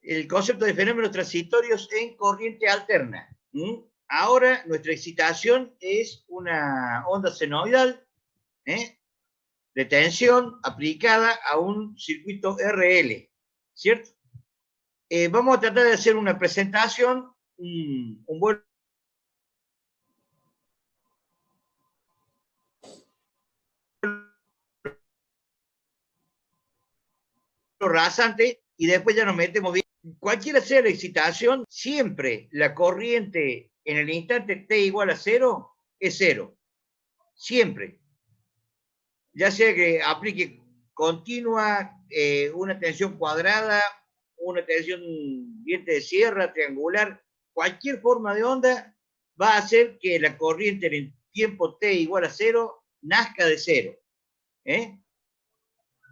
el concepto de fenómenos transitorios en corriente alterna. Ahora nuestra excitación es una onda senoidal de tensión aplicada a un circuito RL, ¿cierto? Vamos a tratar de hacer una presentación, un buen rasante, y después ya nos metemos bien. Cualquiera sea la excitación, siempre la corriente en el instante t igual a 0 es 0. Siempre. Ya sea que aplique continua, una tensión cuadrada, una tensión diente de sierra, triangular, cualquier forma de onda va a hacer que la corriente en el tiempo t igual a 0 nazca de 0.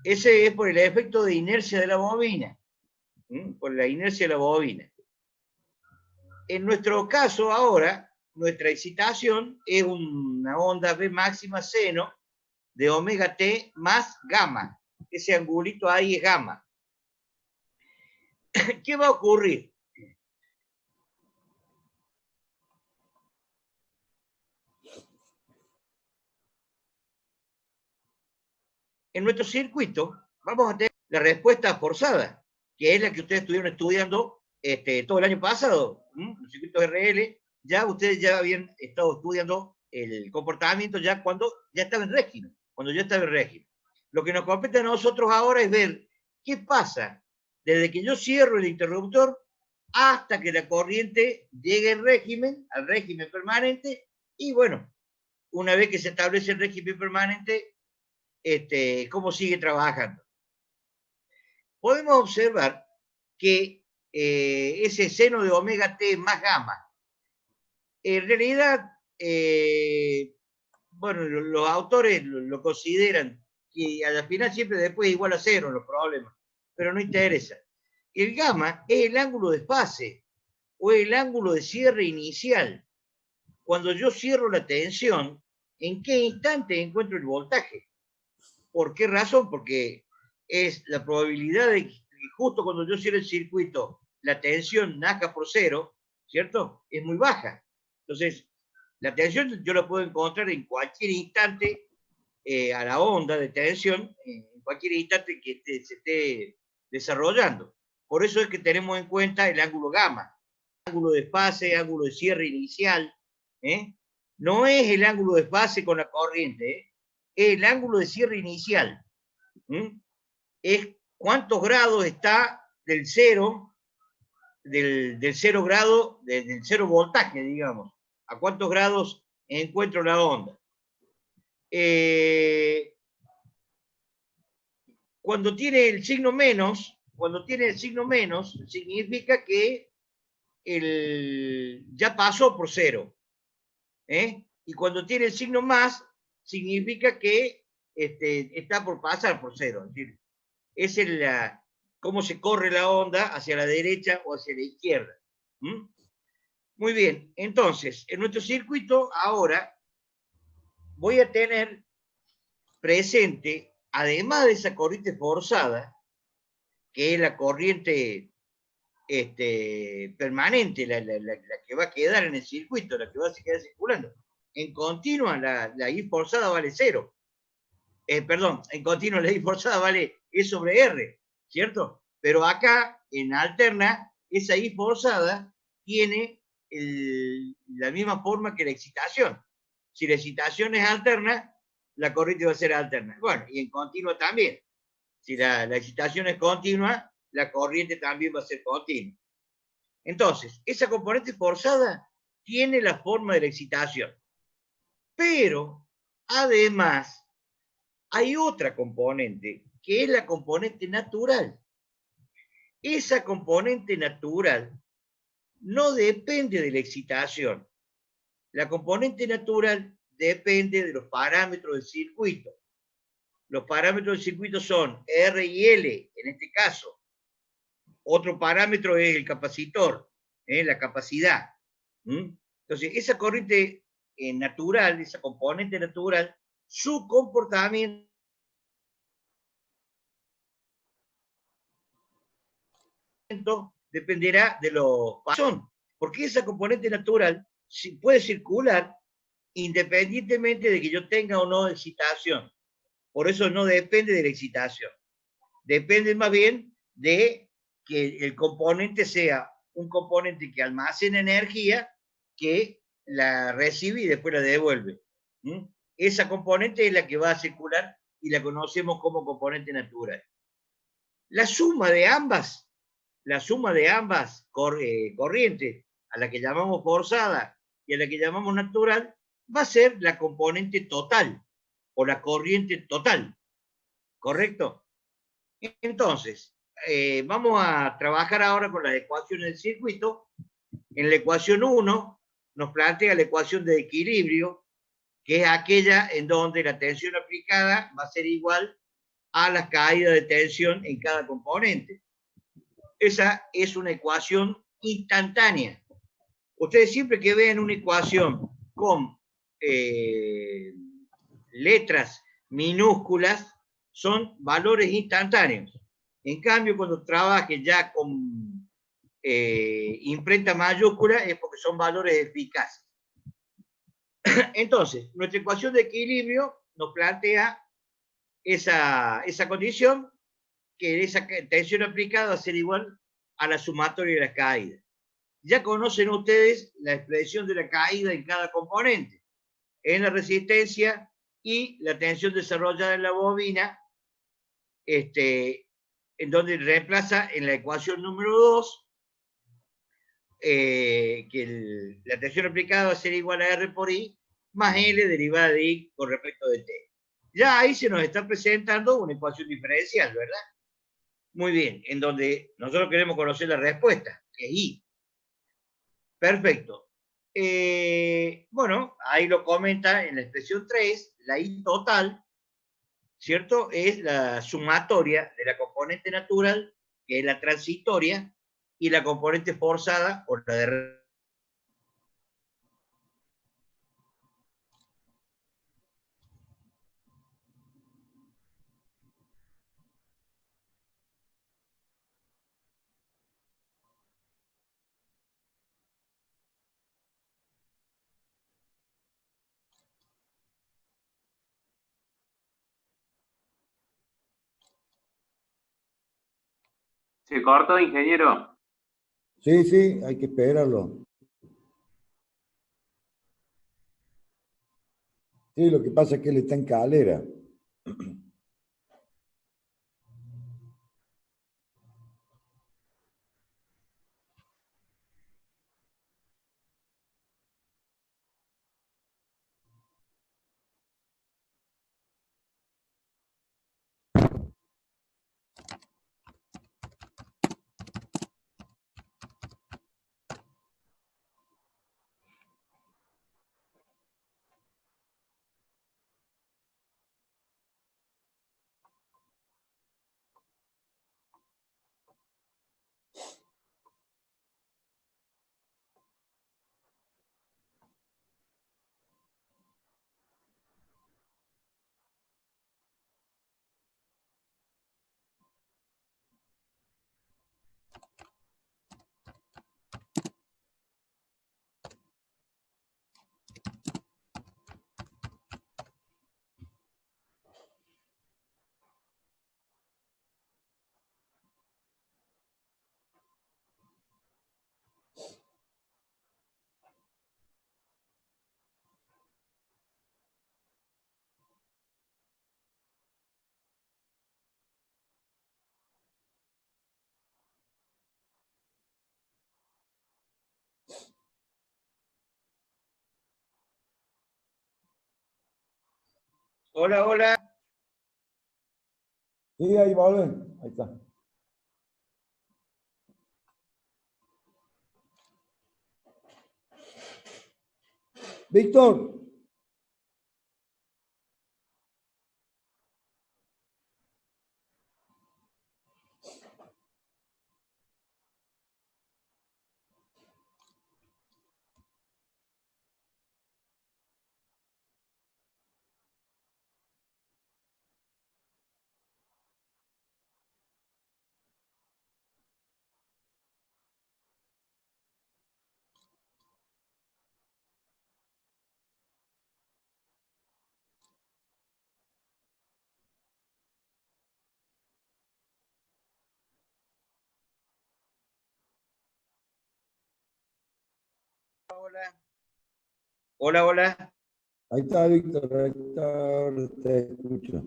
Ese es por el efecto de inercia de la bobina. Por la inercia de la bobina. En nuestro caso ahora, nuestra excitación es una onda V máxima seno de omega t más gamma. Ese angulito ahí es gamma. ¿Qué va a ocurrir? En nuestro circuito vamos a tener la respuesta forzada, que es la que ustedes estuvieron estudiando todo el año pasado. Los circuitos RL, ya ustedes ya habían estado estudiando el comportamiento ya cuando ya estaba en régimen. Lo que nos compete a nosotros ahora es ver qué pasa desde que yo cierro el interruptor hasta que la corriente llegue al régimen permanente, y bueno, una vez que se establece el régimen permanente, cómo sigue trabajando. Podemos observar que ese seno de omega t más gamma, en realidad, bueno, los autores lo consideran que a la final siempre después es igual a 0 los problemas, pero no interesa. El gamma es el ángulo de fase o el ángulo de cierre inicial. Cuando yo cierro la tensión, ¿en qué instante encuentro el voltaje? ¿Por qué razón? Porque es la probabilidad de que justo cuando yo cierre el circuito, la tensión nazca por 0, ¿cierto? Es muy baja. Entonces, la tensión yo la puedo encontrar en cualquier instante a la onda de tensión, en cualquier instante que se esté desarrollando. Por eso es que tenemos en cuenta el ángulo gamma, ángulo de fase, ángulo de cierre inicial. No es el ángulo de fase con la corriente, es el ángulo de cierre inicial. Es cuántos grados está del 0, del 0 grado, del 0 voltaje, digamos, a cuántos grados encuentro la onda. Cuando tiene el signo menos, significa que ya pasó por 0. Y cuando tiene el signo más, significa que está por pasar por 0. Es decir, es cómo se corre la onda hacia la derecha o hacia la izquierda. Muy bien, entonces, en nuestro circuito ahora voy a tener presente, además de esa corriente forzada, que es la corriente permanente, la que va a quedar en el circuito, la que va a quedar circulando. En continua, la I forzada vale 0. Perdón, en continua la I forzada vale E sobre R, ¿cierto? Pero acá, en alterna, esa I forzada tiene la misma forma que la excitación. Si la excitación es alterna, la corriente va a ser alterna. Bueno, y en continua también. Si la excitación es continua, la corriente también va a ser continua. Entonces, esa componente forzada tiene la forma de la excitación. Pero, además, hay otra componente, que es la componente natural. Esa componente natural no depende de la excitación. La componente natural depende de los parámetros del circuito. Los parámetros del circuito son R y L, en este caso. Otro parámetro es el capacitor, la capacidad. Entonces, esa corriente natural, esa componente natural, su comportamiento dependerá de los pasos, porque esa componente natural puede circular independientemente de que yo tenga o no excitación. Por eso no depende de la excitación. Depende más bien de que el componente sea un componente que almacena energía, que la recibe y después la devuelve. ¿Mm? Esa componente es la que va a circular y la conocemos como componente natural. La suma de ambas, corrientes, a la que llamamos forzada y a la que llamamos natural, va a ser la componente total o la corriente total, ¿correcto? Entonces, vamos a trabajar ahora con las ecuaciones del circuito. En la ecuación 1 nos plantea la ecuación de equilibrio, que es aquella en donde la tensión aplicada va a ser igual a la caída de tensión en cada componente. Esa es una ecuación instantánea. Ustedes siempre que vean una ecuación con letras minúsculas, son valores instantáneos. En cambio, cuando trabajen ya con imprenta mayúscula, es porque son valores eficaces. Entonces, nuestra ecuación de equilibrio nos plantea esa condición, que esa tensión aplicada va a ser igual a la sumatoria de las caídas. Ya conocen ustedes la expresión de la caída en cada componente, en la resistencia y la tensión desarrollada en la bobina, en donde reemplaza en la ecuación número 2, que la tensión aplicada va a ser igual a R por I, más L derivada de I con respecto de T. Ya ahí se nos está presentando una ecuación diferencial, ¿verdad? Muy bien, en donde nosotros queremos conocer la respuesta, que es I. Perfecto. Bueno, ahí lo comenta en la expresión 3, la I total, ¿cierto? Es la sumatoria de la componente natural, que es la transitoria, y la componente forzada, o la de... ¿Se cortó, ingeniero? Sí, sí, hay que esperarlo. Sí, lo que pasa es que él está en Calera. Hola, hola. Sí, ahí vuelven. Ahí está. Víctor. hola. Hola, hola. Ahí está, Víctor, ahí está, ahora te escucho.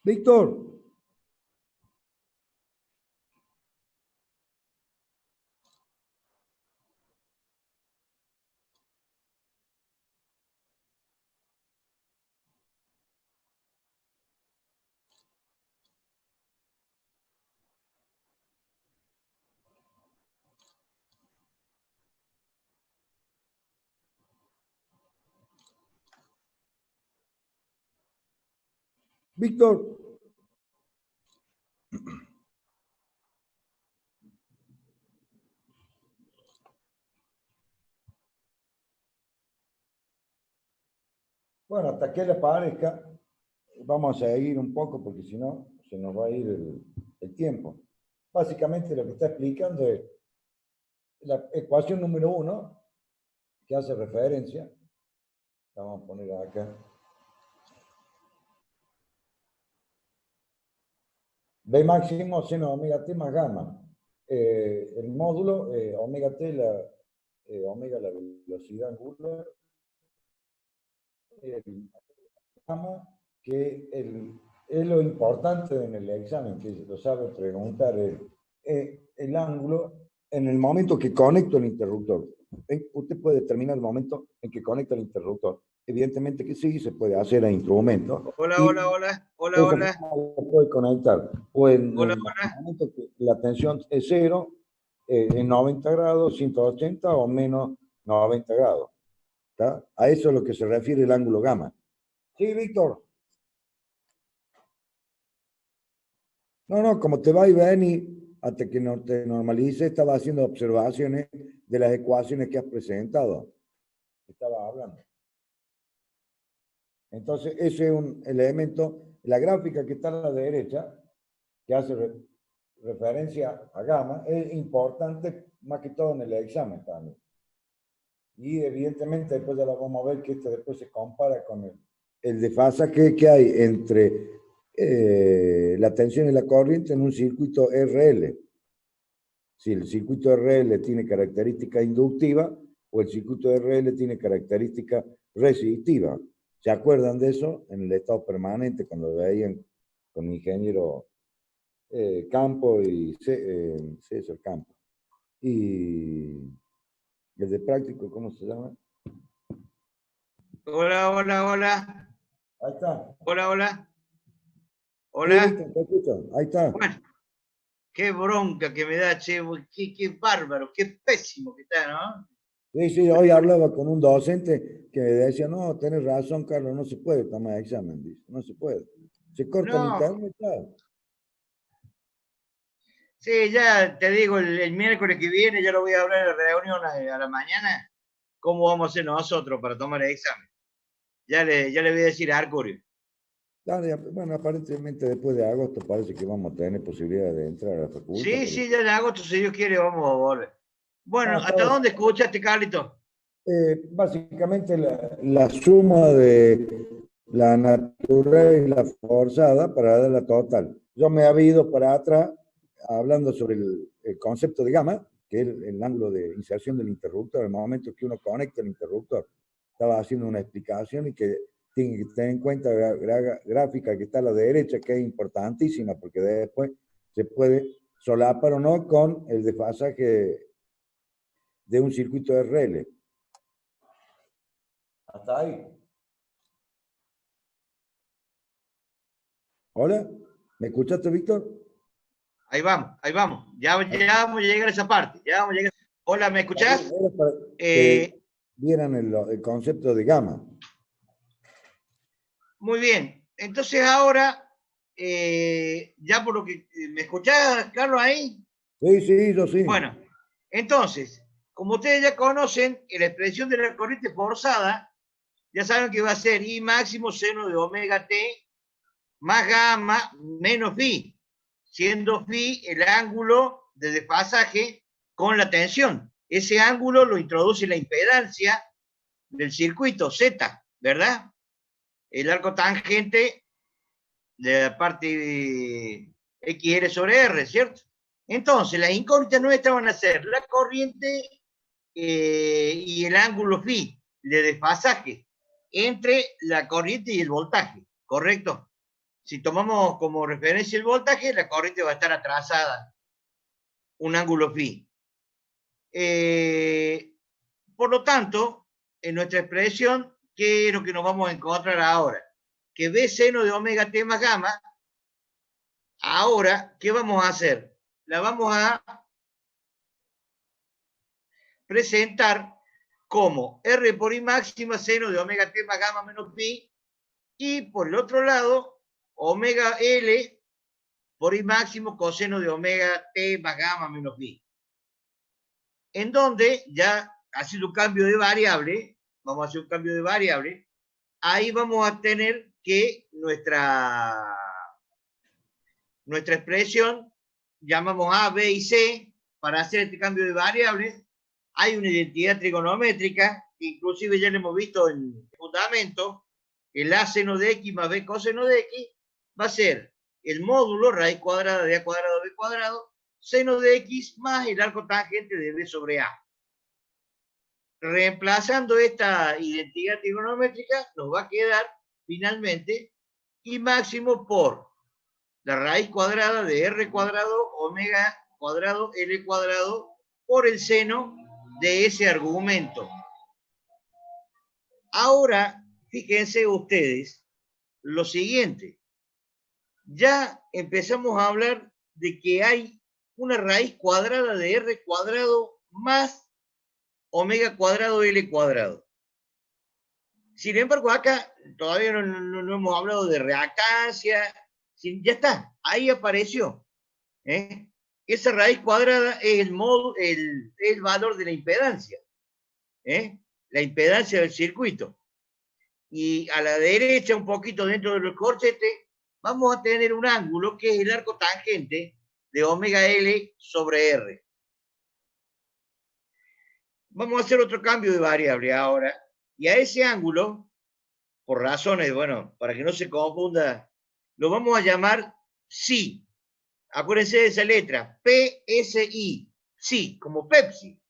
Víctor, Víctor. Bueno, hasta que le parezca, vamos a seguir un poco porque si no, se nos va a ir el tiempo. Básicamente lo que está explicando es la ecuación número 1, que hace referencia, la vamos a poner acá. B máximo seno omega t más gamma. El módulo omega t, omega la velocidad angular, el gamma, que es lo importante en el examen, que lo sabe preguntar el ángulo en el momento que conecto el interruptor. Usted puede determinar el momento en que conecta el interruptor. Evidentemente que sí, se puede hacer a instrumento. Hola, hola, hola. Hola, hola. Lo puede conectar. O en Hola, el hola. momento que la tensión es 0, en 90 grados, 180 o menos 90 grados. ¿Está? A eso es lo que se refiere el ángulo gamma. Sí, Víctor. No, como te va y ven y hasta que no te normalice, estaba haciendo observaciones de las ecuaciones que has presentado. Estaba hablando. Entonces, ese es un elemento, la gráfica que está a la derecha, que hace referencia a gamma, es importante más que todo en el examen también. Y evidentemente después ya la vamos a ver que esto después se compara con el desfasaje que hay entre la tensión y la corriente en un circuito RL. Si el circuito RL tiene característica inductiva o el circuito RL tiene característica resistiva. ¿Se acuerdan de eso? En el estado permanente, cuando veían con mi ingeniero Campo y César Campo. Y el de práctico, ¿cómo se llama? Hola, hola, hola. Ahí está. Hola, hola. Sí, Hola. Víctor, te escucho. Ahí está. Bueno, qué bronca que me da, che. Qué bárbaro, qué pésimo que está, ¿no? Sí, hoy hablaba con un docente que decía, no, tenés razón, Carlos, no se puede tomar examen, dice, no se puede. Se corta el No, internet, claro. sí, ya te digo, el miércoles que viene ya lo voy a hablar en la reunión a la mañana, cómo vamos a hacer nosotros para tomar el examen. Ya le voy a decir a Arcurio. Claro, bueno, aparentemente después de agosto parece que vamos a tener posibilidad de entrar a la facultad. Sí, Pero... sí, ya en agosto, si Dios quiere, vamos a volver. Bueno, hasta ¿hasta ahora, dónde escuchaste, Carlito? básicamente la suma de la natural y la forzada para dar la total. yo me había ido para atrás hablando sobre el concepto de gamma, que es el ángulo de inserción del interruptor, el momento que uno conecta el interruptor. Estaba haciendo una explicación y que tiene que tener en cuenta la gráfica que está a la derecha, que es importantísima, porque después se puede solapar o no con el desfasaje de un circuito RL. Hasta ahí. ¿Hola? ¿Me escuchaste, Víctor? Ahí vamos, ahí vamos. Ya vamos a llegar a esa parte. Ya vamos a llegar. Hola, ¿me escuchás? Era para que vieran el concepto de gamma. Muy bien. Entonces ahora, ya por lo que... ¿Me escuchás, Carlos, ahí? Sí, sí, yo sí. Bueno, entonces, como ustedes ya conocen, en la expresión de la corriente forzada, ya saben que va a ser I máximo seno de omega t más gamma menos phi, siendo phi el ángulo de desfasaje con la tensión. Ese ángulo lo introduce la impedancia del circuito Z, ¿verdad? El arco tangente de la parte XR sobre R, ¿cierto? Entonces, las incógnitas nuestras van a ser la corriente y el ángulo phi de desfasaje entre la corriente y el voltaje, ¿correcto? Si tomamos como referencia el voltaje, la corriente va a estar atrasada, un ángulo phi. Por lo tanto, en nuestra expresión, ¿qué es lo que nos vamos a encontrar ahora? Que B seno de omega t más gamma, ahora, ¿qué vamos a hacer? La vamos a presentar como R por I máxima seno de omega t más gamma menos pi, y por el otro lado, omega L por I máximo coseno de omega t más gamma menos pi. En donde ya haciendo un cambio de variable, vamos a hacer un cambio de variable, ahí vamos a tener que nuestra expresión, llamamos A, B y C, para hacer este cambio de variables. Hay una identidad trigonométrica, que inclusive ya lo hemos visto en fundamento, el A seno de X más B coseno de X va a ser el módulo raíz cuadrada de A cuadrado B cuadrado, seno de X más el arco tangente de B sobre A. Reemplazando esta identidad trigonométrica, nos va a quedar finalmente I máximo por la raíz cuadrada de R cuadrado omega cuadrado L cuadrado por el seno de ese argumento. Ahora, fíjense ustedes lo siguiente. Ya empezamos a hablar de que hay una raíz cuadrada de R cuadrado más omega cuadrado L cuadrado. Sin embargo, acá todavía no hemos hablado de reactancia. Ya está, ahí apareció. Esa raíz cuadrada es el valor de la impedancia. La impedancia del circuito. Y a la derecha, un poquito dentro del corchete, vamos a tener un ángulo que es el arco tangente de omega L sobre R. Vamos a hacer otro cambio de variable ahora. Y a ese ángulo, por razones, bueno, para que no se confunda, lo vamos a llamar psi. Acuérdense de esa letra, PSI, psi, como Pepsi.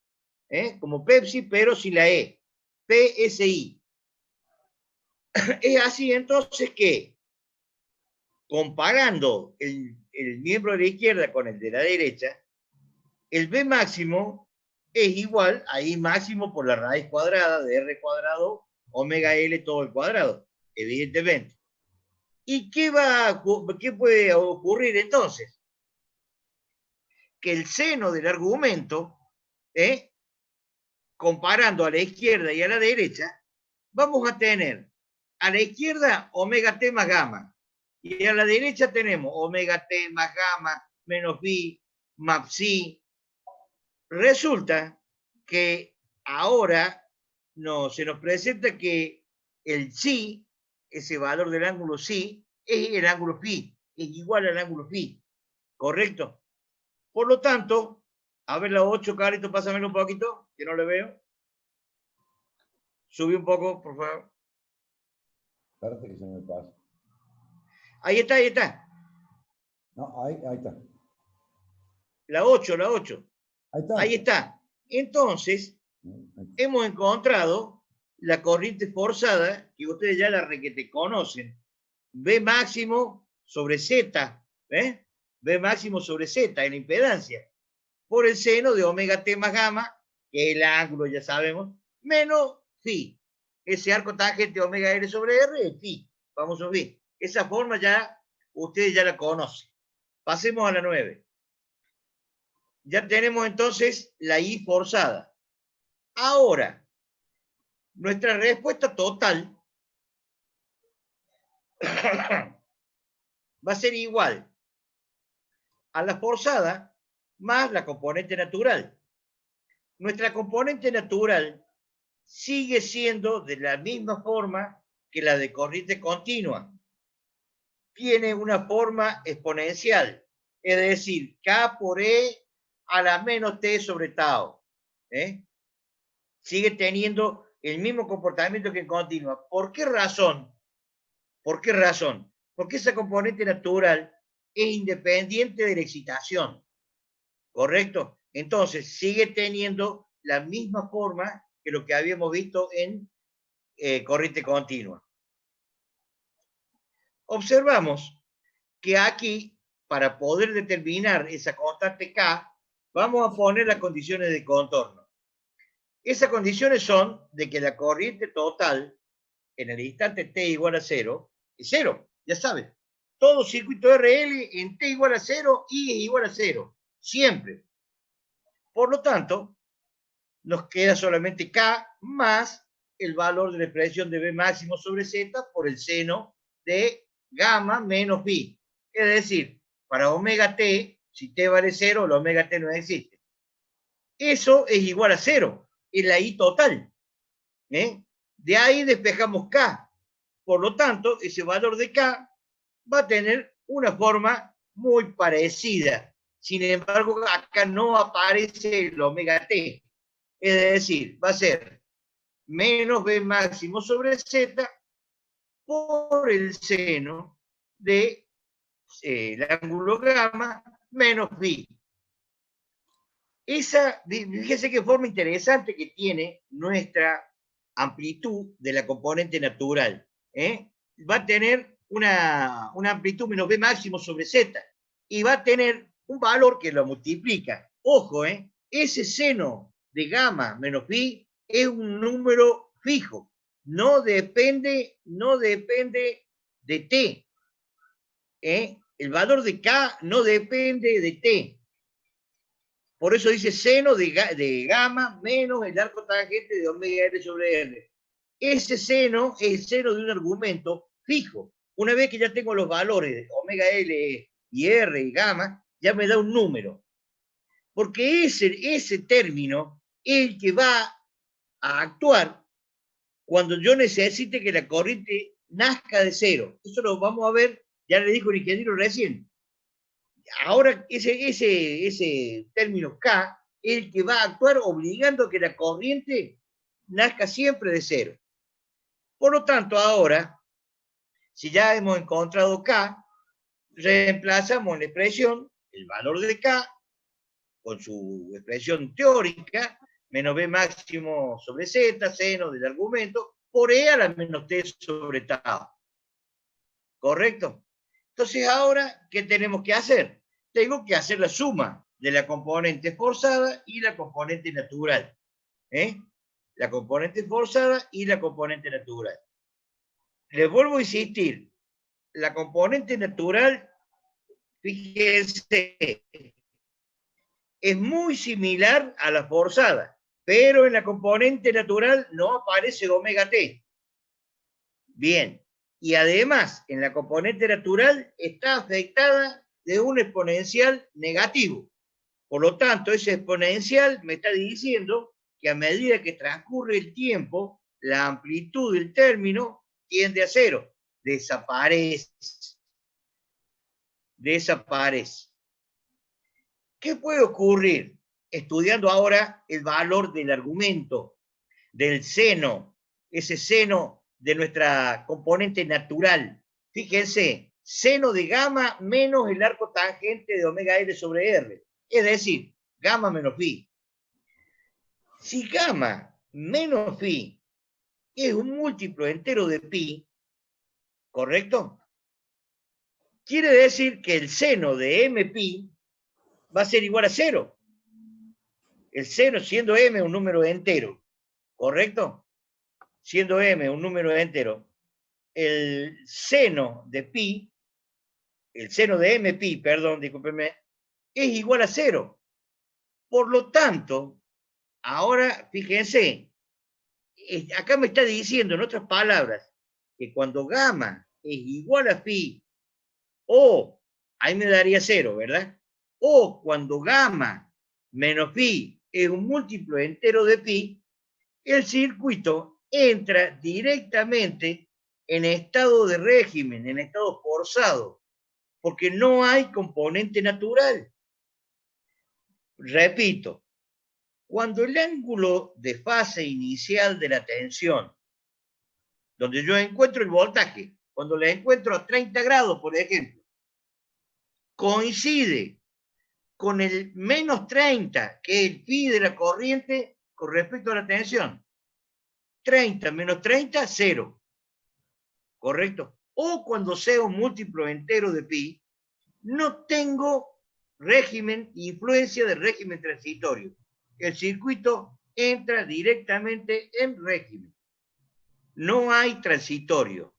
Como Pepsi, pero sin la E. PSI. Es así entonces que, comparando el miembro de la izquierda con el de la derecha, el B máximo es igual a I máximo por la raíz cuadrada de R cuadrado omega L todo el cuadrado, evidentemente. ¿Y qué puede ocurrir entonces? Que el seno del argumento, comparando a la izquierda y a la derecha, vamos a tener a la izquierda omega t más gamma, y a la derecha tenemos omega t más gamma menos phi más psi. Resulta que ahora se nos presenta que el psi, ese valor del ángulo psi, es el ángulo phi, es igual al ángulo phi, ¿correcto? Por lo tanto, a ver los 8, Carlitos, pásamelo un poquito, que no le veo. Subí un poco, por favor. Parece que se me pasa. Ahí está, ahí está. No, ahí está. La 8, la 8. Ahí está. Ahí está. Entonces, hemos encontrado la corriente forzada, que ustedes ya la requete conocen. B máximo sobre Z, ¿eh? B máximo sobre Z en la impedancia, por el seno de omega T más gamma, que es el ángulo, ya sabemos, menos phi. Ese arco tangente omega R sobre R es phi, famoso phi. Esa forma ya, ustedes ya la conocen. Pasemos a la 9. Ya tenemos entonces la I forzada. Ahora, nuestra respuesta total va a ser igual a la forzada más la componente natural. Nuestra componente natural sigue siendo de la misma forma que la de corriente continua. Tiene una forma exponencial, es decir, K por E a la menos T sobre tau. Sigue teniendo el mismo comportamiento que en continua. ¿Por qué razón? ¿Por qué razón? Porque esa componente natural es independiente de la excitación. ¿Correcto? Entonces, sigue teniendo la misma forma que lo que habíamos visto en corriente continua. Observamos que aquí, para poder determinar esa constante K, vamos a poner las condiciones de contorno. Esas condiciones son de que la corriente total, en el instante t igual a 0, es 0, ya saben. Todo circuito RL en t igual a 0, I es igual a 0, siempre. Por lo tanto, nos queda solamente K más el valor de la expresión de B máximo sobre Z por el seno de gamma menos pi. Es decir, para omega t, si t vale 0, la omega t no existe. Eso es igual a 0, es la I total. De ahí despejamos K. Por lo tanto, ese valor de K va a tener una forma muy parecida. Sin embargo, acá no aparece el omega t. Es decir, va a ser menos B máximo sobre Z por el seno de el ángulo gamma menos pi. Fíjese qué forma interesante que tiene nuestra amplitud de la componente natural. Va a tener una amplitud menos B máximo sobre Z y va a tener un valor que lo multiplica. Ojo, ese seno de gamma menos pi es un número fijo, no depende de t. El valor de K no depende de t. Por eso dice seno de gamma menos el arco tangente de omega R sobre R. Ese seno es el seno de un argumento fijo. Una vez que ya tengo los valores de omega L y R y gamma, ya me da un número. Porque ese término es el que va a actuar cuando yo necesite que la corriente nazca de cero. Eso lo vamos a ver, ya le dijo el ingeniero recién. Ahora ese término K es el que va a actuar obligando a que la corriente nazca siempre de cero. Por lo tanto, ahora, si ya hemos encontrado K, reemplazamos en la expresión el valor de K con su expresión teórica, menos B máximo sobre Z, seno del argumento, por E a la menos T sobre tau. ¿Correcto? Entonces ahora, ¿qué tenemos que hacer? Tengo que hacer la suma de la componente forzada y la componente natural. La componente forzada y la componente natural. Les vuelvo a insistir, la componente natural, fíjense, es muy similar a la forzada, pero en la componente natural no aparece omega t. Bien, y además en la componente natural está afectada de un exponencial negativo. Por lo tanto, ese exponencial me está diciendo que a medida que transcurre el tiempo, la amplitud del término tiende a cero, desaparece. Desaparece. ¿Qué puede ocurrir? Estudiando ahora el valor del argumento, del seno, ese seno de nuestra componente natural. Fíjense, seno de gamma menos el arco tangente de omega L sobre R. Es decir, gamma menos phi. Si gamma menos phi es un múltiplo entero de pi, ¿correcto? Quiere decir que el seno de m pi va a ser igual a 0. El seno, siendo m un número entero, ¿correcto? Siendo m un número entero, el seno de pi, el seno de m pi, perdón, discúlpenme, es igual a 0. Por lo tanto, ahora fíjense, acá me está diciendo, en otras palabras, que cuando gamma es igual a phi, o, ahí me daría 0, ¿verdad? O cuando gamma menos phi es un múltiplo entero de pi, el circuito entra directamente en estado de régimen, en estado forzado, porque no hay componente natural. Repito, cuando el ángulo de fase inicial de la tensión, donde yo encuentro el voltaje, cuando le encuentro a 30 grados, por ejemplo, coincide con el menos 30, que es el pi de la corriente con respecto a la tensión. 30 menos 30, 0. ¿Correcto? O cuando sea un múltiplo entero de pi, no tengo régimen, influencia del régimen transitorio. El circuito entra directamente en régimen. No hay transitorio.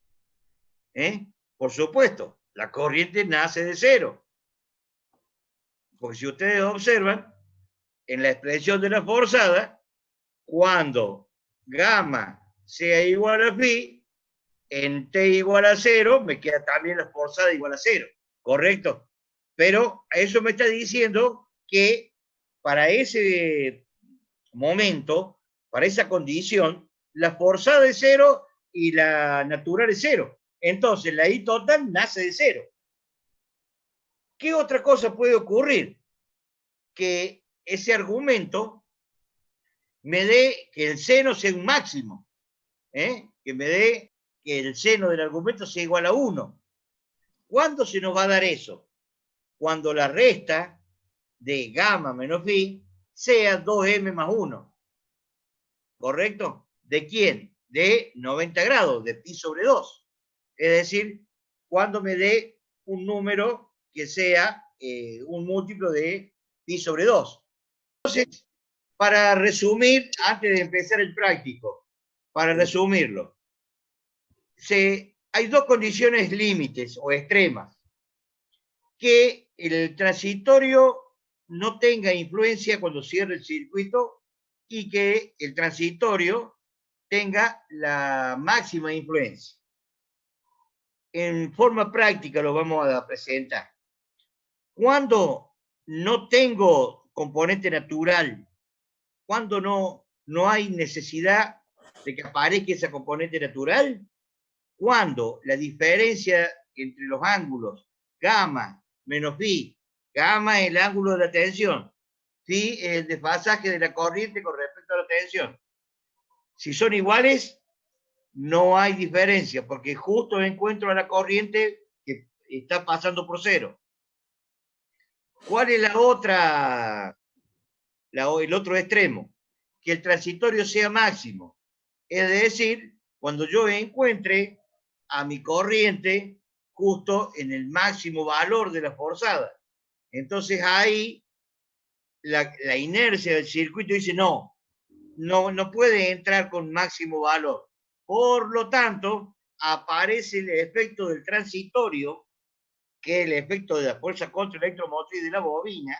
Por supuesto, la corriente nace de 0. Porque si ustedes observan, en la expresión de la forzada, cuando gamma sea igual a phi, en t igual a 0, me queda también la forzada igual a 0. ¿Correcto? Pero eso me está diciendo que para ese momento, para esa condición, la forzada es 0 y la natural es 0. Entonces, la I total nace de 0. ¿Qué otra cosa puede ocurrir? Que ese argumento me dé que el seno sea un máximo. Que me dé que el seno del argumento sea igual a 1. ¿Cuándo se nos va a dar eso? Cuando la resta de gamma menos phi sea 2m más 1. ¿Correcto? ¿De quién? De 90 grados, de pi sobre 2. Es decir, cuando me dé un número que sea un múltiplo de pi sobre 2. Entonces, para resumir, antes de empezar el práctico, para resumirlo, hay dos condiciones límites o extremas. Que el transitorio no tenga influencia cuando cierre el circuito y que el transitorio tenga la máxima influencia. En forma práctica lo vamos a presentar. Cuando no tengo componente natural, cuando no hay necesidad de que aparezca esa componente natural, cuando la diferencia entre los ángulos gamma menos phi, gamma es el ángulo de la tensión, phi es el desfasaje de la corriente con respecto a la tensión. Si son iguales, no hay diferencia, porque justo encuentro a la corriente que está pasando por 0. ¿Cuál es la otra, el otro extremo? Que el transitorio sea máximo. Es decir, cuando yo encuentre a mi corriente justo en el máximo valor de la forzada. Entonces ahí la inercia del circuito dice no puede entrar con máximo valor. Por lo tanto, aparece el efecto del transitorio, que es el efecto de la fuerza contraelectromotriz de la bobina,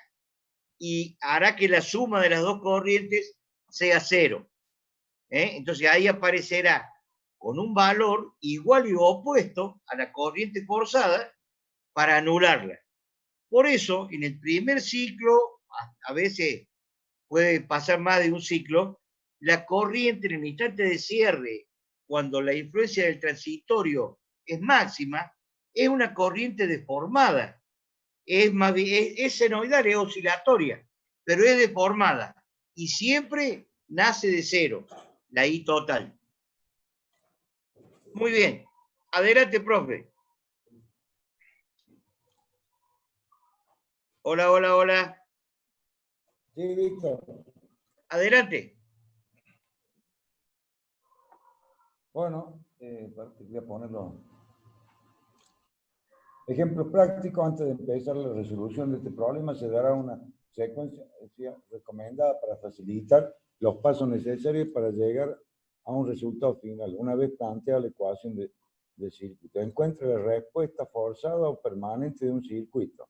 y hará que la suma de las dos corrientes sea 0. Entonces ahí aparecerá con un valor igual y opuesto a la corriente forzada para anularla. Por eso, en el primer ciclo, a veces puede pasar más de un ciclo, la corriente en el instante de cierre, cuando la influencia del transitorio es máxima, es una corriente deformada. Es senoidal, es oscilatoria, pero es deformada. Y siempre nace de 0, la I total. Muy bien. Adelante, profe. Hola, hola, hola. Sí, Víctor. Adelante. Bueno, voy a ponerlo. Ejemplo práctico, antes de empezar la resolución de este problema, se dará una secuencia recomendada para facilitar los pasos necesarios para llegar a un resultado final. Una vez planteada la ecuación de circuito, encuentra la respuesta forzada o permanente de un circuito.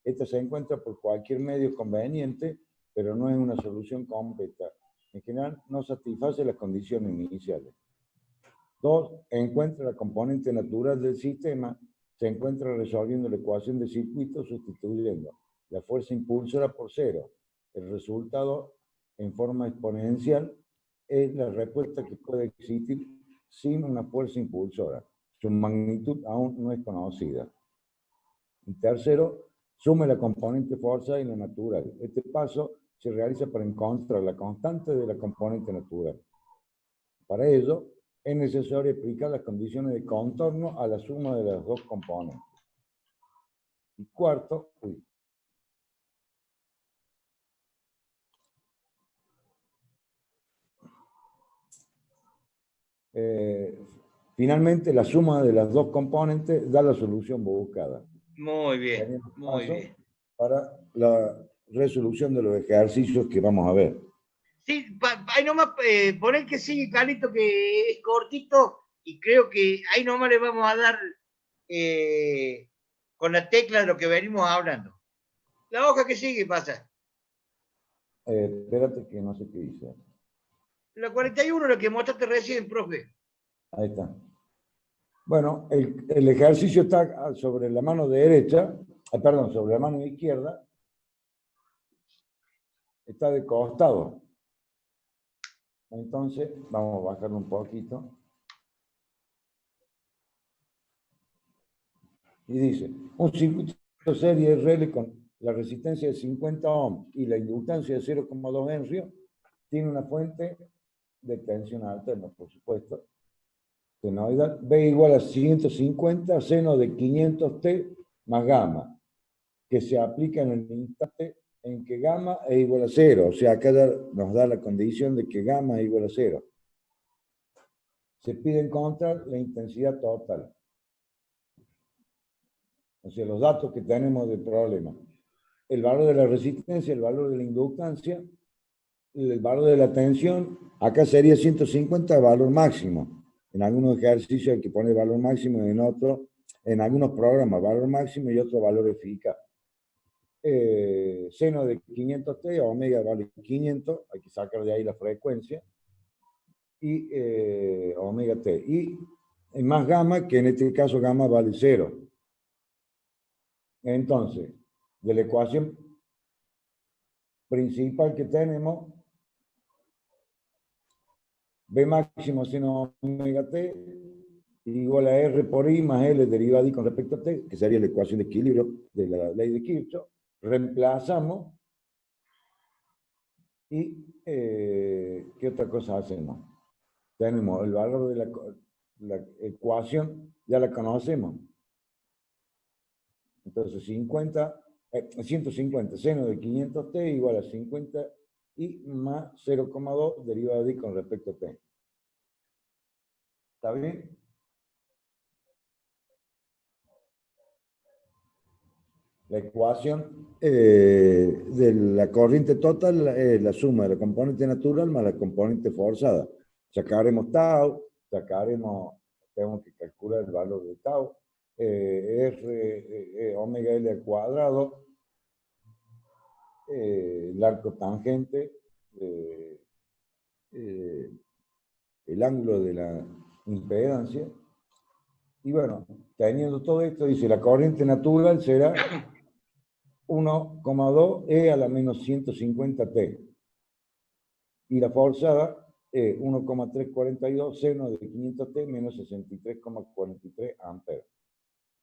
Esta se encuentra por cualquier medio conveniente, pero no es una solución completa. En general, no satisface las condiciones iniciales. 2. Encuentra la componente natural del sistema. Se encuentra resolviendo la ecuación de circuito sustituyendo la fuerza impulsora por 0. El resultado en forma exponencial es la respuesta que puede existir sin una fuerza impulsora. Su magnitud aún no es conocida. Y tercero, sume la componente fuerza y la natural. Este paso se realiza para encontrar la constante de la componente natural. Para ello, es necesario aplicar las condiciones de contorno a la suma de las dos componentes. Y cuarto, finalmente la suma de las dos componentes da la solución buscada. Muy bien, Tenemos muy paso bien. para la resolución de los ejercicios que vamos a ver. Sí, ahí nomás poner que sigue, Carlito, que es cortito y creo que ahí nomás le vamos a dar con la tecla de lo que venimos hablando. La hoja que sigue pasa. Espérate que no sé qué dice. La 41, la que mostraste recién, profe. Ahí está. Bueno, el ejercicio está sobre la mano derecha, perdón, sobre la mano izquierda, está de costado. Entonces, vamos a bajarlo un poquito. Y dice, un circuito serie RL con la resistencia de 50 ohms y la inductancia de 0,2 henry tiene una fuente de tensión alterna, por supuesto, senoidal, B igual a 150 seno de 500T más gamma, que se aplica en el instante en que gamma es igual a 0. O sea, acá nos da la condición de que gamma es igual a 0. Se pide encontrar la intensidad total. O sea, los datos que tenemos del problema. El valor de la resistencia, el valor de la inductancia, el valor de la tensión. Acá sería 150 valor máximo. En algunos ejercicios hay que poner valor máximo, en otros, en algunos programas valor máximo y otro valor eficaz. Seno de 500T, omega vale 500, hay que sacar de ahí la frecuencia, y omega T. Y más gamma, que en este caso gamma vale 0. Entonces, de la ecuación principal que tenemos, B máximo seno omega T igual a R por I más L derivada I con respecto a T, que sería la ecuación de equilibrio de la ley de Kirchhoff. Reemplazamos y ¿qué otra cosa hacemos? Tenemos el valor de la ecuación, ya la conocemos. Entonces 150 seno de 500T igual a 50 y más 0,2 derivada de I con respecto a T. ¿Está bien? La ecuación de la corriente total es la suma de la componente natural más la componente forzada. Sacaremos tau, tenemos que calcular el valor de tau, R, omega L al cuadrado, el arco tangente, el ángulo de la impedancia. Y bueno, teniendo todo esto, dice la corriente natural será 1,2 E a la menos 150T. Y la forzada es 1,342 seno de 500T menos 63,43 amperes.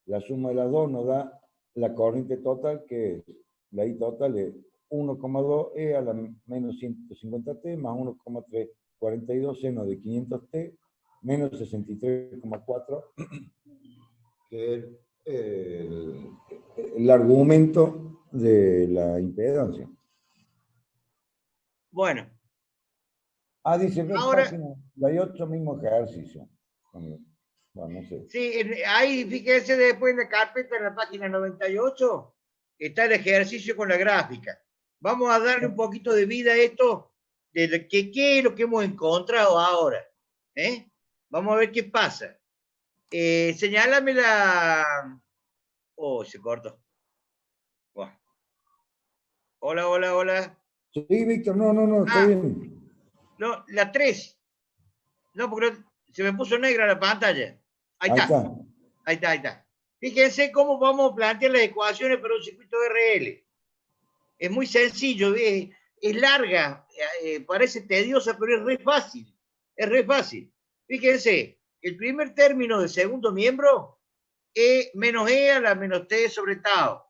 La suma de las dos nos da la corriente total, que es, la I total es 1,2 E a la menos 150T más 1,342 seno de 500T menos 63,4, que es el argumento de la impedancia. Bueno, Ah, dice, ve ahora, página 98, mismo ejercicio. Bueno, no sé. sí, ahí fíjense después en la carpeta, en la página 98, está el ejercicio con la gráfica. Vamos a darle un poquito de vida a esto, de qué es lo que hemos encontrado ahora. ¿Eh? Vamos a ver qué pasa. Señálame la... Oh, se cortó. Bueno. Hola, hola, hola. Sí, Víctor, no, está Ah, bien. no, la 3. No, porque se me puso negra la pantalla. Ahí Ahí está. está. Ahí está, ahí está. Fíjense cómo vamos a plantear las ecuaciones para un circuito RL. Es muy sencillo, es larga, parece tediosa, pero es re fácil. Es re fácil. Fíjense, el primer término del segundo miembro, E menos E a la menos T sobre tau.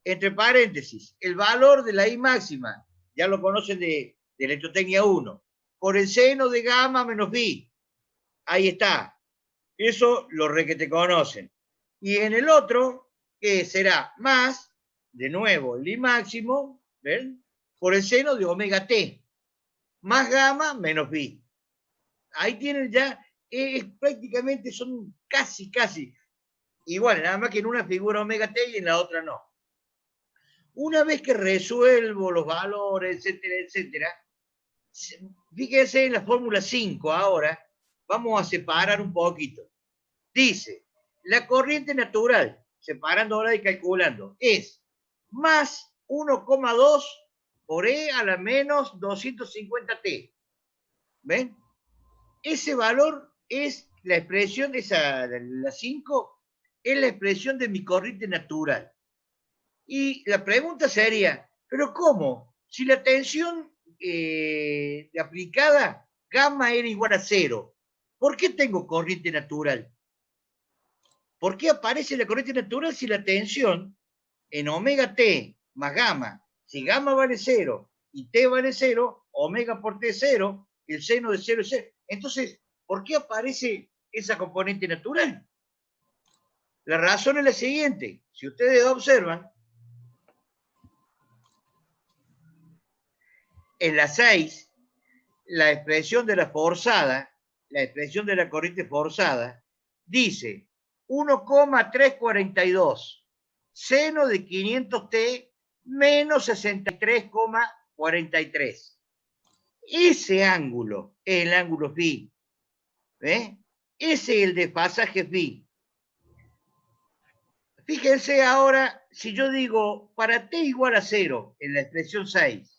Entre paréntesis, el valor de la I máxima, ya lo conocen de electrotecnia 1, por el seno de gamma menos phi. Ahí está. Eso lo re que te conocen. Y en el otro, que será más, de nuevo, el I máximo, ¿ven? Por el seno de omega t, más gamma menos phi. Ahí tienen ya, prácticamente son casi, igual, nada más que en una figura omega t y en la otra no. Una vez que resuelvo los valores, etcétera, etcétera, fíjense en la fórmula 5 ahora, vamos a separar un poquito. Dice, la corriente natural, separando ahora y calculando, es más 1,2 por E a la menos 250T. ¿Ven? Ese valor es la expresión, la 5, es la expresión de mi corriente natural. Y la pregunta sería, ¿pero cómo? Si la tensión aplicada, gamma era igual a 0, ¿por qué tengo corriente natural? ¿Por qué aparece la corriente natural si la tensión en omega t más gamma, si gamma vale 0 y t vale 0, omega por t es 0, el seno de 0 es 0? Entonces, ¿por qué aparece esa componente natural? La razón es la siguiente. Si ustedes observan, en la 6, la expresión de la forzada, la expresión de la corriente forzada, dice 1,342 seno de 500t menos 63,43. Ese ángulo es el ángulo phi. ¿Eh? Ese es el desfasaje phi. Fíjense ahora, si yo digo para t igual a 0 en la expresión 6,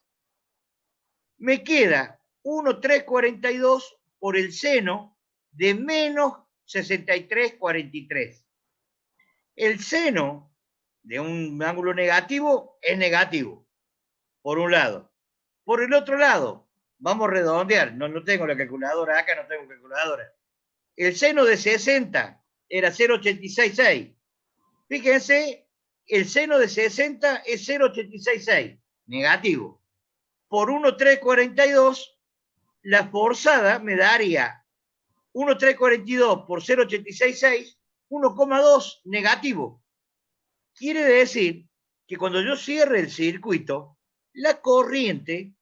me queda 1,342 por el seno de menos 63,43. El seno de un ángulo negativo es negativo, por un lado. Por el otro lado, vamos a redondear, no tengo la calculadora acá, no tengo calculadora. El seno de 60 era 0,866. Fíjense, el seno de 60 es 0,866, negativo. Por 1,342, la forzada me daría 1,342 por 0,866, 1,2 negativo. Quiere decir que cuando yo cierre el circuito, la corriente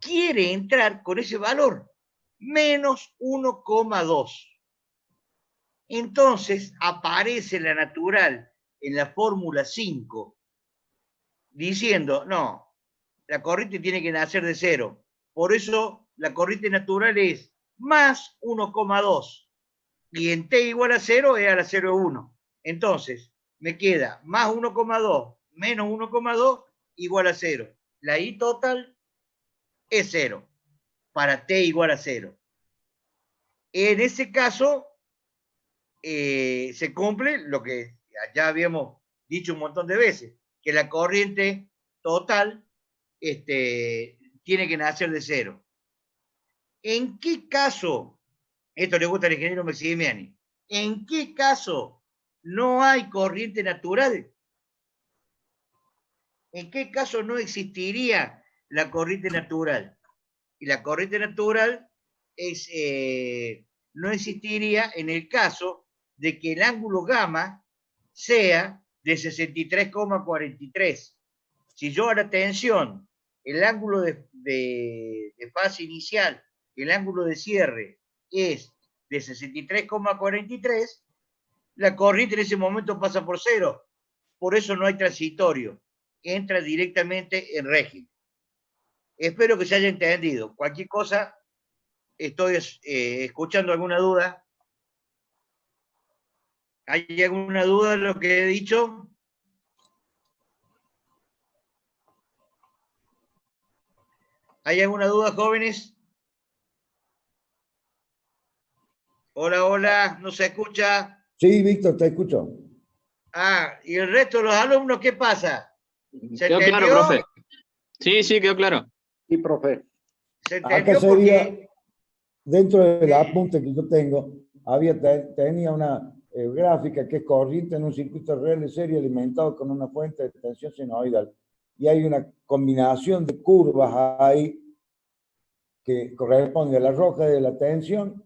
quiere entrar con ese valor, menos 1,2. Entonces aparece la natural en la fórmula 5, diciendo, no, la corriente tiene que nacer de 0. Por eso la corriente natural es más 1,2. Y en t igual a 0 es a la 0,1. Entonces, me queda más 1,2 menos 1,2 igual a 0. La I total es 0 para t igual a 0. En ese caso, se cumple lo que ya habíamos dicho un montón de veces, que la corriente total tiene que nacer de 0. ¿En qué caso, esto le gusta al ingeniero Maximiani, en qué caso no hay corriente natural? ¿En qué caso no existiría la corriente natural? Y la corriente natural no existiría en el caso de que el ángulo gamma sea de 63,43. Si yo a la tensión, el ángulo de fase inicial, el ángulo de cierre es de 63,43, la corriente en ese momento pasa por cero. Por eso no hay transitorio. Entra directamente en régimen. Espero que se haya entendido. Cualquier cosa, estoy escuchando alguna duda. ¿Hay alguna duda de lo que he dicho? ¿Hay alguna duda, jóvenes? Hola, hola, ¿no se escucha? Sí, Víctor, te escucho. Ah, ¿y el resto de los alumnos qué pasa? ¿Se Quedó claro, entendió? profe. Sí, sí, quedó claro. Sí, profe. ¿Se Acá entendió? sería, Porque dentro del apunte que yo tengo, tenía una gráfica que es corriente en un circuito RL serie alimentado con una fuente de tensión senoidal. Y hay una combinación de curvas ahí que corresponde a la roja de la tensión,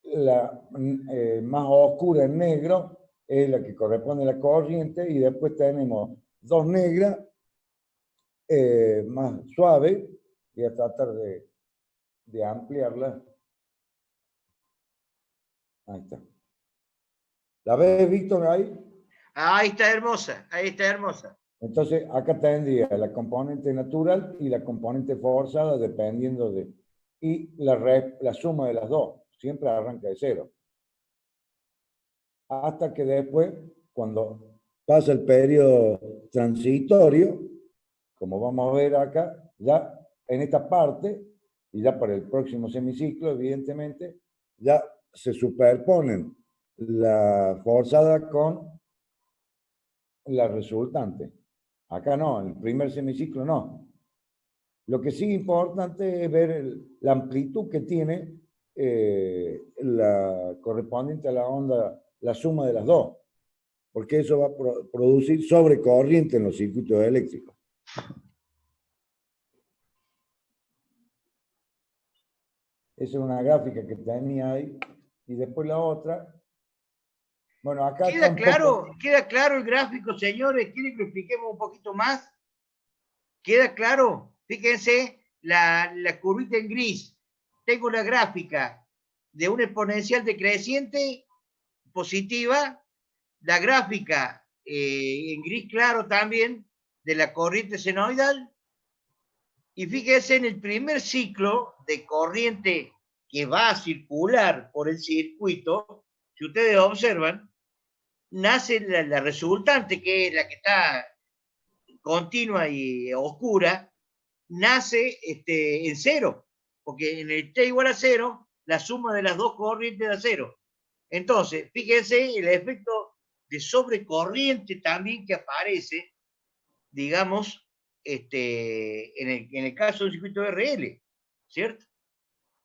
la más oscura en negro es la que corresponde a la corriente, y después tenemos dos negras más suaves. Voy a tratar de ampliarla. Ahí está. ¿La ves, Víctor, ahí? ahí está hermosa, ahí está hermosa. Entonces, acá tendría la componente natural y la componente forzada, dependiendo de... Y la suma de las dos, siempre arranca de cero. Hasta que después, cuando pasa el periodo transitorio, como vamos a ver acá, ya en esta parte, y ya para el próximo semiciclo, evidentemente, ya se superponen la forzada con la resultante. Acá no, en el primer semiciclo no. Lo que sí es importante es ver la amplitud que tiene la correspondiente a la onda, la suma de las dos, porque eso va a producir sobrecorriente en los circuitos eléctricos. Esa es una gráfica que tenía ahí. Y después la otra. Bueno, acá está ¿Queda un claro, poco... ¿Queda claro el gráfico, señores? ¿Quieren que lo expliquemos un poquito más? ¿Queda claro? Fíjense la curvita en gris. Tengo la gráfica de un exponencial decreciente positiva, la gráfica en gris claro también de la corriente senoidal, y fíjense en el primer ciclo de corriente que va a circular por el circuito, si ustedes observan, nace la resultante, que es la que está continua y oscura, nace en cero, porque en el T igual a cero, la suma de las dos corrientes da cero. Entonces, fíjense el efecto de sobrecorriente también que aparece, digamos, en el caso del circuito RL, ¿cierto?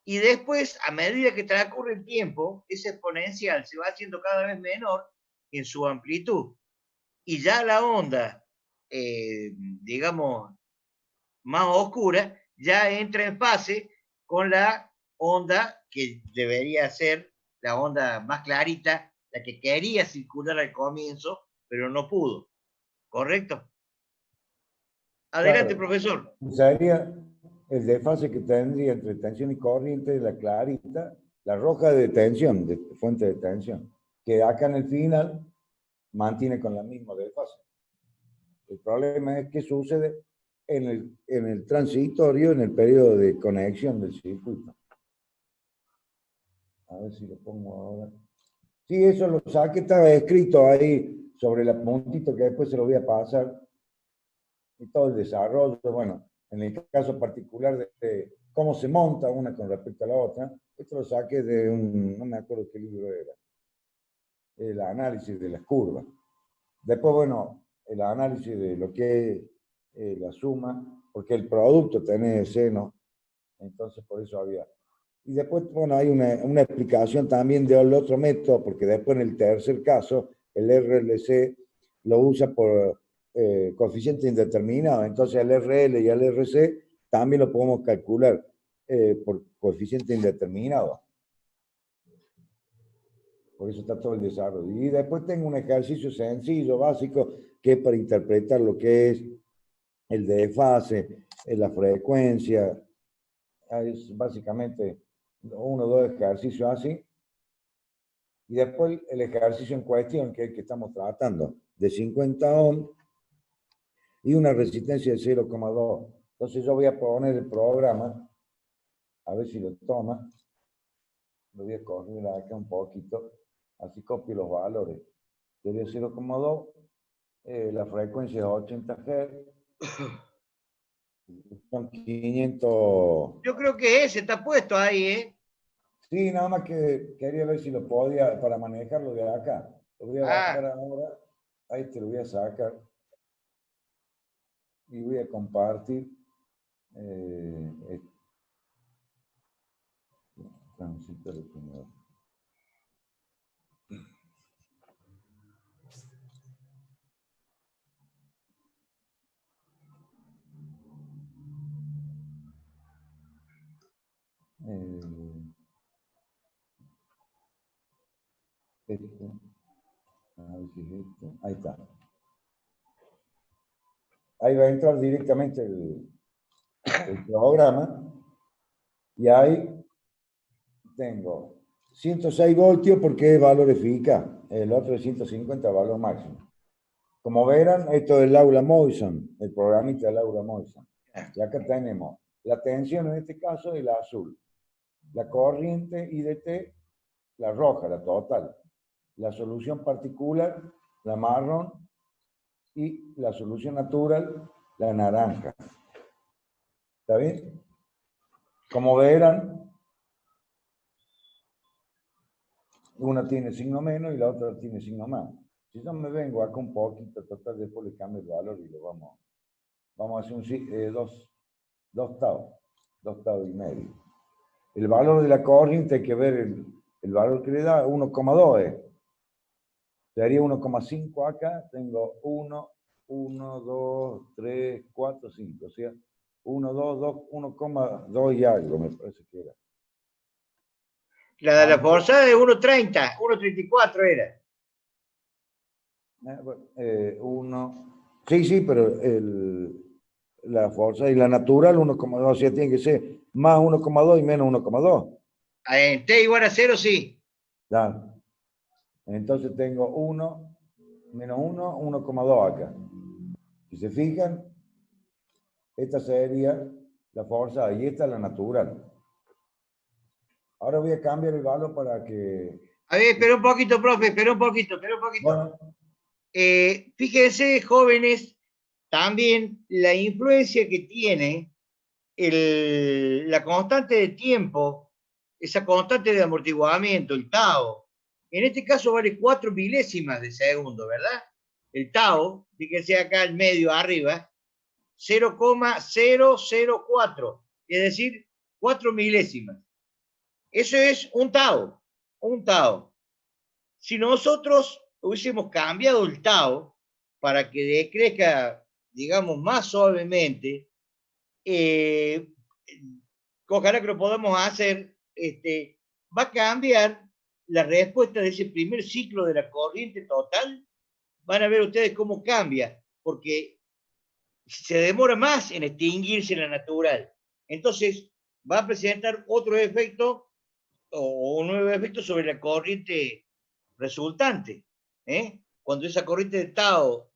Y después, a medida que transcurre el tiempo, ese exponencial se va haciendo cada vez menor en su amplitud. Y ya la onda, digamos, más oscura, ya entra en fase con la onda que debería ser la onda más clarita, la que quería circular al comienzo, pero no pudo. ¿Correcto? Adelante, Claro, profesor. sería el desfase que tendría entre tensión y corriente de la clarita, la roja de tensión, de fuente de tensión, que acá en el final mantiene con la misma desfase. El problema es que sucede en el transitorio, en el periodo de conexión del circuito. A ver si lo pongo ahora. Sí, eso lo saqué, estaba escrito ahí sobre el puntito que después se lo voy a pasar. Y todo el desarrollo, bueno, en el caso particular de cómo se monta una con respecto a la otra, esto lo saqué de no me acuerdo qué libro era, el análisis de las curvas. Después, bueno, el análisis de lo que es la suma, porque el producto tiene seno, entonces por eso había. Y después, bueno, hay una explicación también del otro método, porque después en el tercer caso, el RLC lo usa por coeficiente indeterminado. Entonces el RL y el RC también lo podemos calcular por coeficiente indeterminado. Por eso está todo el desarrollo. Y después tengo un ejercicio sencillo, básico, que es para interpretar lo que es el desfase, la frecuencia. Es básicamente 1 o 2 ejercicios así. Y después el ejercicio en cuestión, que es el que estamos tratando, de 50 ohms y una resistencia de 0,2. Entonces yo voy a poner el programa, a ver si lo toma. Lo voy a correr acá un poquito, así copio los valores. Sería 0,2, la frecuencia es 80 Hz, son 500. Yo creo que ese está puesto ahí, ¿eh? Sí, nada más que quería ver si lo podía, para manejarlo de acá. Lo voy a bajar Ah, ahora, ahí te lo voy a sacar y voy a compartir. Transito de primero. Este, a ver si es este. Ahí está. Ahí va a entrar directamente el programa y ahí tengo 106 voltios porque es valor eficaz, el otro es 150 valor máximo. Como verán, esto es Laura Moison, el programita de Laura Moison. Y acá tenemos la tensión, en este caso es la azul, la corriente IDT, la roja, la total, la solución particular, la marrón, y la solución natural, la naranja. ¿Está bien? Como verán, una tiene signo menos y la otra tiene signo más. Si yo me vengo acá un poquito, total, después le cambio el valor y lo vamos a hacer dos taus y medio. El valor de la corriente hay que ver el valor que le da, 1,2 es. Sería 1,5 acá, tengo 1, 2, 3, 4, 5, o sea, 1, 2, 2, 1,2 y algo, me parece que era. la forzada de 1.30, 1.34 era. 1, sí, pero la fuerza y la natural 1,2, o sea, tiene que ser más 1,2 y menos 1,2. En T igual a 0, sí. Ya. Entonces tengo 1, menos 1, 1,2 acá. Si se fijan, esta sería la fuerza y esta la natural. Ahora voy a cambiar el valor para que... A ver, espera un poquito, profe, espera un poquito. Bueno, Fíjense, jóvenes, también la influencia que tiene la constante de tiempo, esa constante de amortiguamiento, el tau. En este caso vale 4 milésimas de segundo, ¿verdad? El tau, fíjense acá al medio, arriba, 0,004, es decir, 4 milésimas. Eso es un tau, un tau. Si nosotros hubiésemos cambiado el tau para que decrezca, digamos, más suavemente, ojalá que lo podamos hacer, va a cambiar la respuesta de ese primer ciclo de la corriente total. Van a ver ustedes cómo cambia, porque se demora más en extinguirse la natural. Entonces, va a presentar otro efecto o un nuevo efecto sobre la corriente resultante. Cuando esa corriente de Tao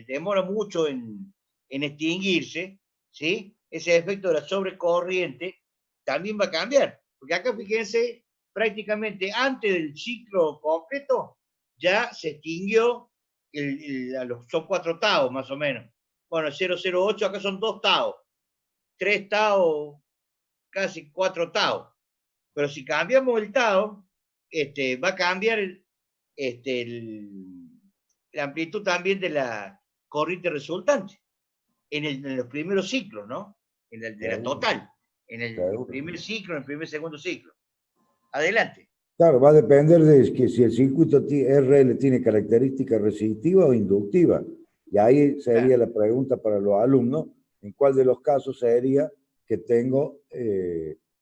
demora mucho en extinguirse, ¿sí? Ese efecto de la sobrecorriente también va a cambiar. Porque acá, fíjense, prácticamente antes del ciclo completo ya se extinguió, son 4 Tao más o menos. Bueno, 0,08 acá son 2 Tao, 3 Tao, casi 4 Tao. Pero si cambiamos el Tao, va a cambiar la amplitud también de la corriente resultante en los primeros ciclos, ¿no? De la total, en el primer ciclo, en el primer segundo ciclo. Adelante. Claro, va a depender de que si el circuito RL tiene características resistivas o inductivas. Y ahí sería la pregunta para los alumnos, ¿en cuál de los casos sería que tengo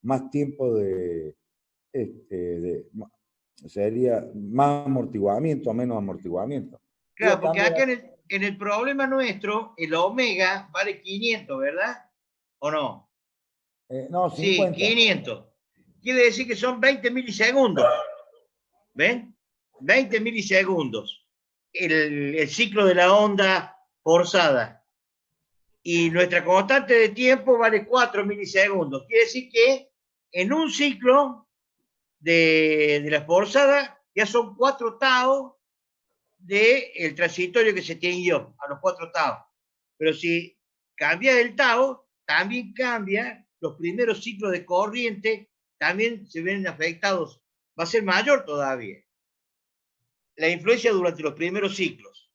más tiempo sería más amortiguamiento o menos amortiguamiento. Claro, porque acá en el problema nuestro, el omega vale 500, ¿verdad? ¿O no? No, Sí, 50. 500. Quiere decir que son 20 milisegundos. ¿Ven? 20 milisegundos. El ciclo de la onda forzada. Y nuestra constante de tiempo vale 4 milisegundos. Quiere decir que en un ciclo de la forzada ya son 4 tau del transitorio que se extinguió a los 4 tau. Pero si cambia el tau, también cambia los primeros ciclos de corriente, también se ven afectados. Va a ser mayor todavía la influencia durante los primeros ciclos.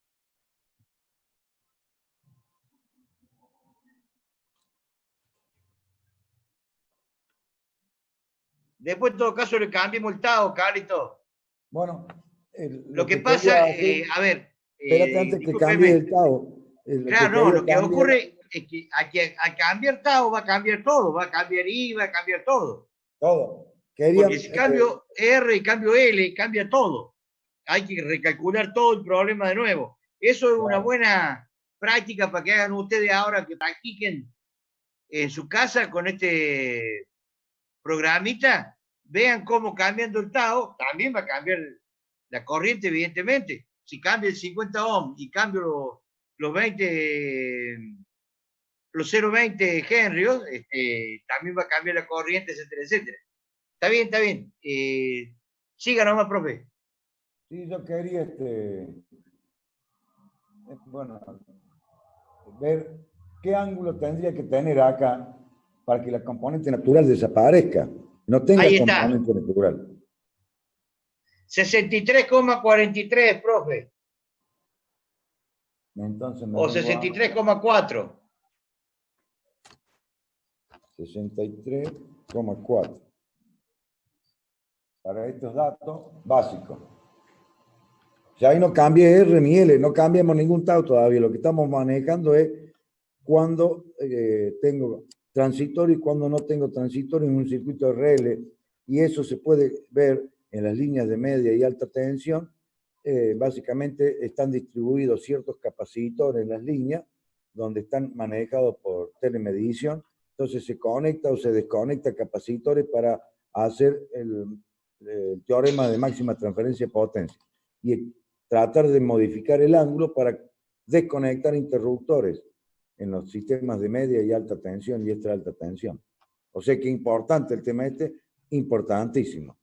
Después, en todo caso, le cambiamos el tau, Carlito. Bueno, Lo que pasa, a ver, espérate antes que cambie el tau. Claro, no, lo que ocurre es que al cambiar tau va a cambiar todo, va a cambiar I, va a cambiar todo. Todo. Porque si cambio R y cambio L, cambia todo. Hay que recalcular todo el problema de nuevo. Eso es una buena práctica para que hagan ustedes ahora, que practiquen en su casa con este programita. Vean cómo cambiando el tau, también va a cambiar la corriente, evidentemente. Si cambia el 50 ohm y cambio los 0,20 henrios, también va a cambiar la corriente, etcétera, etcétera. Está bien, está bien. Siga nomás, profe. Sí, yo quería, bueno, ver qué ángulo tendría que tener acá para que la componente natural desaparezca. No tenga Ahí está. componente natural. 63,43, profe. Entonces o 63,4. 63,4. Para estos datos básicos. Ya ahí no cambie R ni L, no cambiamos ningún tau todavía. Lo que estamos manejando es cuando tengo transitorio y cuando no tengo transitorio en un circuito RL. Y eso se puede ver en las líneas de media y alta tensión. Básicamente están distribuidos ciertos capacitores en las líneas donde están manejados por telemedición. Entonces se conecta o se desconecta capacitores para hacer el teorema de máxima transferencia de potencia y tratar de modificar el ángulo para desconectar interruptores en los sistemas de media y alta tensión y extra alta tensión. O sea que importante el tema importantísimo.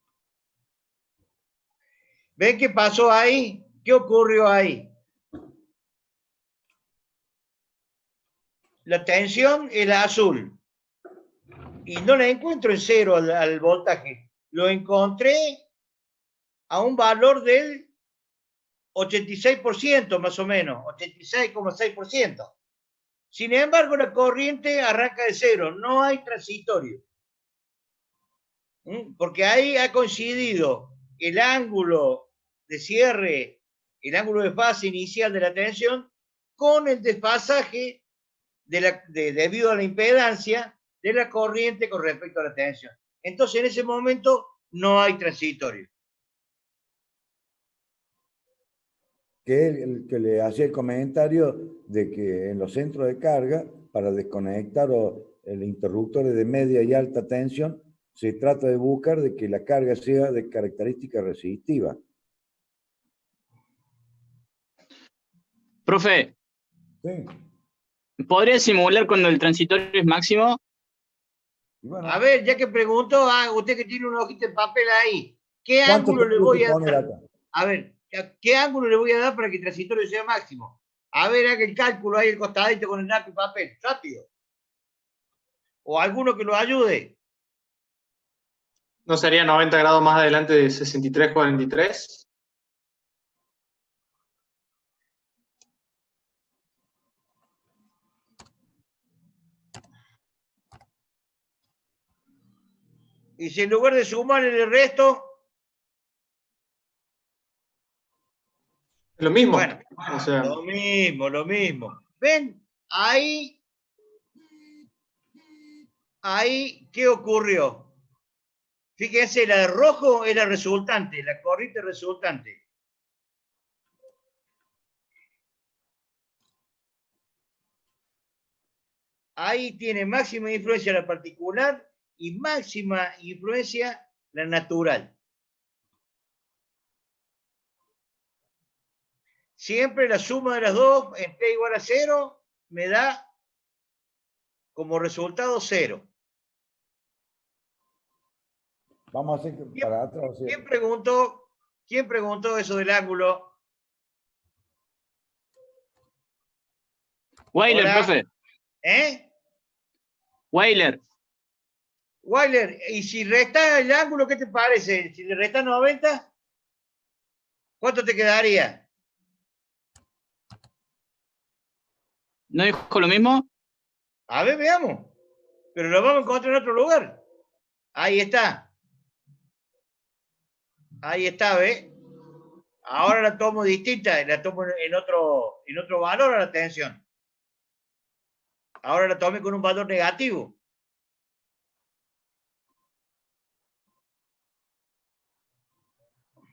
¿Ven qué pasó ahí? ¿Qué ocurrió ahí? La tensión es la azul. Y no la encuentro en cero al voltaje. Lo encontré a un valor del 86% más o menos, 86,6%. Sin embargo, la corriente arranca de cero, no hay transitorio. Porque ahí ha coincidido el ángulo de cierre, el ángulo de fase inicial de la tensión, con el desfasaje debido a la impedancia de la corriente con respecto a la tensión. Entonces, en ese momento, no hay transitorio. Que le hacía el comentario de que en los centros de carga, para desconectar el interruptor de media y alta tensión, se trata de buscar de que la carga sea de característica resistiva. Profe, Sí. ¿podría simular cuando el transitorio es máximo? Bueno, a ver, ya que preguntó, usted que tiene una hojita de papel ahí, ¿qué ¿cuánto ángulo le voy a dar? acá? A ver, ¿qué ángulo le voy a dar para que el transitorio sea máximo? A ver, haga el cálculo ahí, el costadito con el lápiz y papel, rápido. O alguno que lo ayude. ¿No sería 90 grados más adelante de 63,43? Y si en lugar de sumar el resto... Lo mismo. Bueno, o sea, lo mismo. ¿Ven? Ahí, ¿qué ocurrió? Fíjense, la de rojo es la resultante, la corriente resultante. Ahí tiene máxima influencia la particular y máxima influencia la natural. Siempre la suma de las dos en t igual a 0 me da como resultado 0. Vamos a hacer para atrás. ¿Quién preguntó eso del ángulo? Weiler, Hola. profe. Weiler. Weiler, y si resta el ángulo, ¿qué te parece? Si le resta 90, ¿cuánto te quedaría? ¿No dijo lo mismo? A ver, veamos. Pero lo vamos a encontrar en otro lugar. Ahí está. Ahí está, ¿ves? Ahora la tomo distinta, la tomo en otro valor a la tensión. Ahora la tomé con un valor negativo.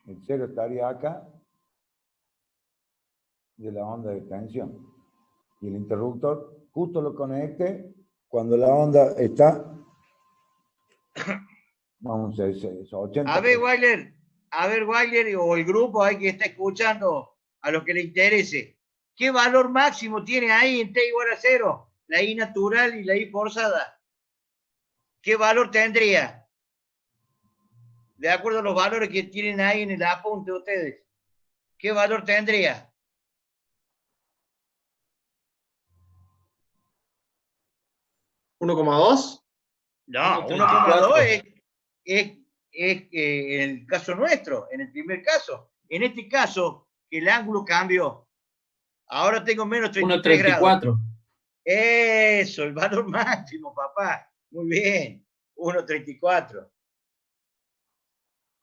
El 0 estaría acá de la onda de tensión. Y el interruptor justo lo conecte cuando la onda está, vamos a decir, 80. A ver, Weiler, o el grupo ahí que está escuchando, a los que le interese, ¿qué valor máximo tiene ahí en t igual a 0? La I natural y la I forzada. ¿Qué valor tendría? De acuerdo a los valores que tienen ahí en el apunte de ustedes. ¿Qué valor tendría? ¿1,2? No, 1,34. 1,2 es en el caso nuestro, en el primer caso. En este caso, que el ángulo cambió. Ahora tengo menos 33 grados. 1,34. Eso, el valor máximo, papá. Muy bien. 1,34.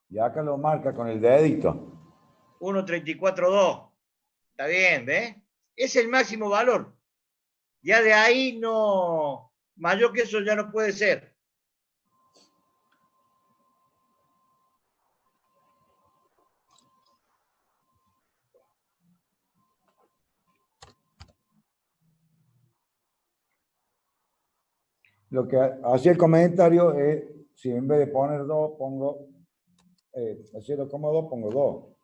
Y acá lo marca con el dedito. 1,34,2. Está bien, ¿ves? Es el máximo valor. Ya de ahí no, mayor que eso ya no puede ser. Lo que hacía el comentario es, si en vez de poner 2, pongo 0,2, pongo 2.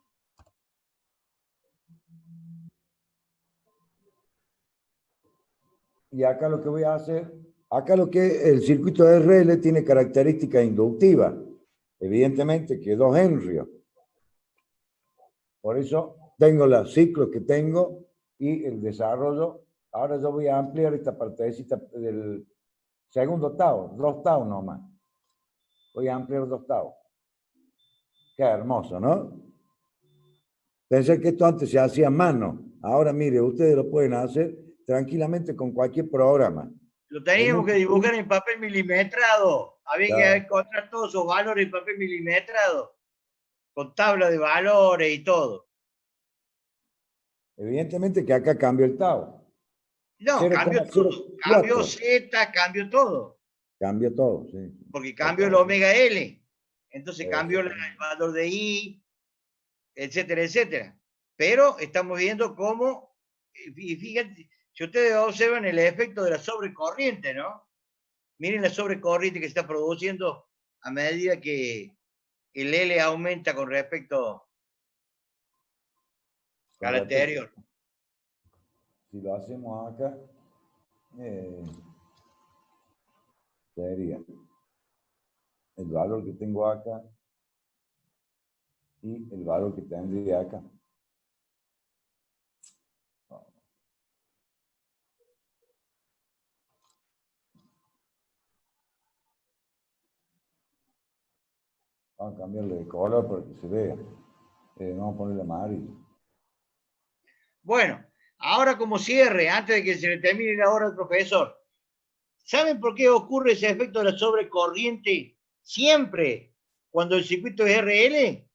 Y acá lo que voy a hacer, acá lo que el circuito de RL tiene característica inductiva. Evidentemente que 2 henrios. Por eso tengo los ciclos que tengo y el desarrollo. Ahora yo voy a ampliar esta partecita del segundo tau, 2 tau nomás. Voy a ampliar 2 tau. Qué hermoso, ¿no? Pensé que esto antes se hacía a mano. Ahora, mire, ustedes lo pueden hacer tranquilamente con cualquier programa. Lo teníamos que dibujar en papel milimetrado. Había que encontrar todos esos valores en papel milimetrado. Con tabla de valores y todo. Evidentemente que acá cambió el tau. No, cambió todo. Cambió Z, cambió todo. Cambió todo, sí. Porque cambió el omega L. Entonces cambió el valor de I, etcétera, etcétera. Pero estamos viendo cómo, y fíjate, si ustedes observan el efecto de la sobrecorriente, ¿no? Miren la sobrecorriente que se está produciendo a medida que el L aumenta con respecto al anterior. Si lo hacemos acá, sería el valor que tengo acá y el valor que tendría acá. Vamos a cambiarle de color para que se vea. Vamos a ponerle amarillo. Bueno, ahora como cierre, antes de que se le termine la hora al profesor, ¿saben por qué ocurre ese efecto de la sobrecorriente siempre cuando el circuito es RL?